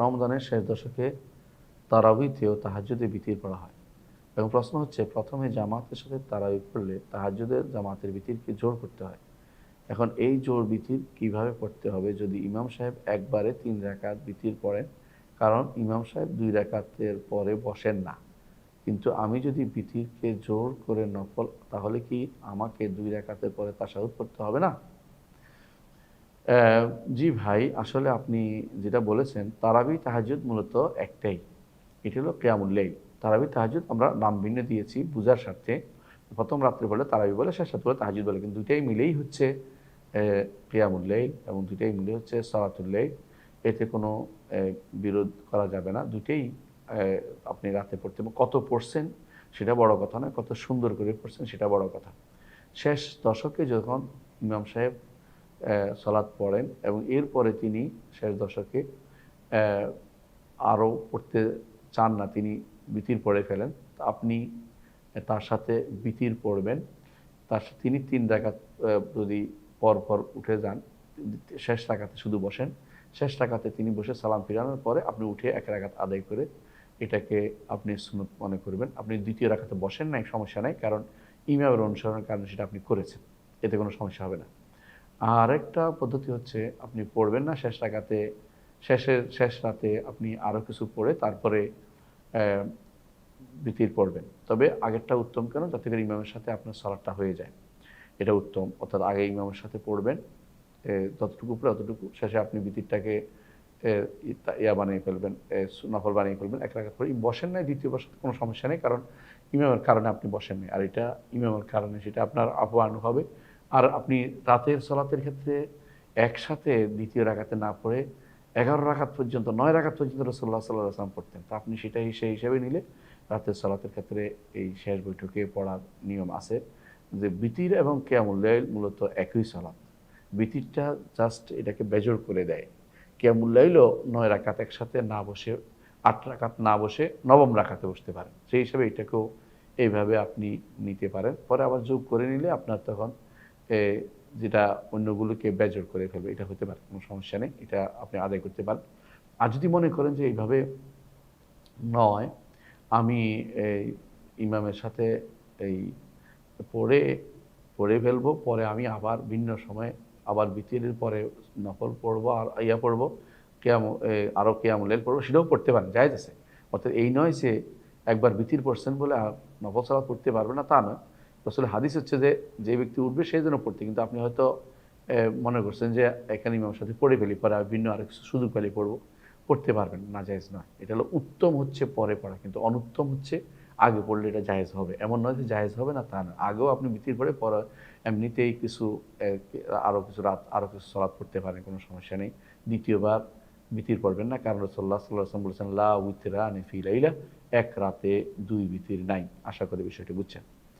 রমজানের শেষ দশকে তারাবিতে ও তাহাজ্জুদে বিতির পড়া হয়। এবং প্রশ্ন হচ্ছে, প্রথমে জামাতের সাথে তারাবি পড়লে তাহাজ্জুদের জামাতের বিতিরকে জোর করতে হয়। এখন এই জোর বিতির কিভাবে পড়তে হবে যদি ইমাম সাহেব একবারে 3 রাকাত বিতির পড়েন? কারণ ইমাম সাহেব 2 রাকাতের পরে বসেন না। কিন্তু আমি যদি বিতিরকে জোর করে নফল, তাহলে কি আমাকে 2 রাকাতের পরে তাশাহুদ পড়তে হবে না? জি ভাই, আসলে আপনি যেটা বলেছেন, তারাবি তাহাজ্জুদ মূলত একটাই। এটি হলো কিয়ামুল লাইল। তারাবি তাহাজ্জুদ আমরা নাম ভিন্ন দিয়েছি বুঝার স্বার্থে। প্রথম রাত্রে বলে তারাবি বলে, শেষ রাত্রে বলে তাহাজ্জুদ বলে। কিন্তু দুইটাই মিলেই হচ্ছে কিয়ামুল লাইল, এবং দুইটাই মিলে হচ্ছে সালাতুল লাইল। এতে কোনো বিরোধ করা যাবে না। দুইটাই আপনি রাতে পড়তে, কত পড়ছেন সেটা বড় কথা নয়, কত সুন্দর করে পড়ছেন সেটা বড় কথা। শেষ দশকে যখন ইমাম সাহেব সালাত পড়েন এবং এরপরে তিনি শেষ দশকে আরও পড়তে চান না, তিনি বিতির পড়ে ফেলেন, আপনি তার সাথে বিতির পড়বেন। তিনি 3 রাকাত যদি পর উঠে যান, শেষ রাকাতে শুধু বসেন, শেষ রাকাতে তিনি বসে সালাম ফিরানোর পরে আপনি উঠে 1 রাকাত আদায় করে এটাকে আপনি সুন্নত মনে করবেন। আপনি দ্বিতীয় রাকাতে বসেন নাই, সমস্যা নাই, কারণ ইমামের অনুসরণের কারণে সেটা আপনি করেছেন, এতে কোনো সমস্যা হবে না। আরেকটা পদ্ধতি হচ্ছে, আপনি পড়বেন না শেষ রাকাতে, শেষ রাতে আপনি আরও কিছু পড়ে তারপরে বিতির পড়বেন। তবে আগেরটা উত্তম, কেন? যাতে করে ইমামের সাথে আপনার সালাতটা হয়ে যায়, এটা উত্তম। অর্থাৎ আগে ইমামের সাথে পড়বেন, যতটুকু পড়ে অতটুকু, শেষে আপনি বিতিরটাকে বানিয়ে ফেলবেন, নফল বানিয়ে ফেলবেন 1 রাকাত পরে। বসেন নাই, দ্বিতীয় বসাতে কোনো সমস্যা নেই, কারণ ইমামের কারণে আপনি বসেন নাই, আর এটা ইমামের কারণে, সেটা আপনার আফওয়ান হবে। আর আপনি রাতের সালাতের ক্ষেত্রে একসাথে দ্বিতীয় রাকাতে না পড়ে 11 রাকাত পর্যন্ত, 9 রাকাত পর্যন্ত রাসূলুল্লাহ সাল্লাল্লাহু আলাইহি ওয়াসাল্লাম পড়তেন। তা আপনি সেটাই সেই হিসেবে নিলে রাতের সালাতের ক্ষেত্রে এই শেষ বৈঠকে পড়ার নিয়ম আছে। যে বিতির এবং কিয়ামুল লাইল মূলত একই সালাত। বিতিরটা জাস্ট এটাকে বেজোড় করে দেয়। কিয়ামুল লাইলও 9 রাকাত একসাথে না বসে, 8 রাকাত না বসে 9ম রাকাতে বসতে পারেন। সেই হিসাবে এটাকেও এইভাবে আপনি নিতে পারেন। পরে আবার যোগ করে নিলে আপনার তখন যেটা অন্যগুলোকে বেজোড় করে ফেলবে, এটা হতে পারে, কোনো সমস্যা নেই, এটা আপনি আদায় করতে পারেন। আর যদি মনে করেন যে এইভাবে নয়, আমি এই ইমামের সাথে এই পড়ে পড়ে ফেলবো, পরে আমি আবার ভিন্ন সময়ে আবার বিতিরের পরে নফল পড়বো, আর পড়বো, আরও কিয়ামুল লাইল পড়বো, সেটাও পড়তে পারেন, জায়েজ আছে। অর্থাৎ এই নয় যে একবার বিতির পড়ছেন বলে আর নফল সালাত পড়তে পারবে না, তা নয়। আসলে হাদিস হচ্ছে যে ব্যক্তি উঠবে সেই জন্য পড়তে, কিন্তু আপনি হয়তো মনে করছেন যে এখানে ইমামের সাথে পড়ে ফেলি, পরে ভিন্ন আরও কিছু সুযোগ পেলে পড়বো, পড়তে পারবেন না, জায়েজ নয়। এটা হলো উত্তম হচ্ছে পরে পড়া, কিন্তু অনুত্তম হচ্ছে আগে পড়লে এটা জায়েজ হবে। এমন নয় যে জায়েজ হবে না, তা না। আগেও আপনি বিতির পড়ে পরে এমনিতেই কিছু আরও কিছু রাত আরও কিছু সালাত পড়তে পারেন, কোনো সমস্যা নেই। দ্বিতীয়বার বিতির পড়বেন না, কারণ রাসূলুল্লাহ সাল্লাল্লাহু আলাইহি ওয়াসাল্লাম বলেছেন, লা উইতরানি ফি লাইলা, এক রাতে 2 বিতির নাই। আশা করি বিষয়টি বুঝছেন।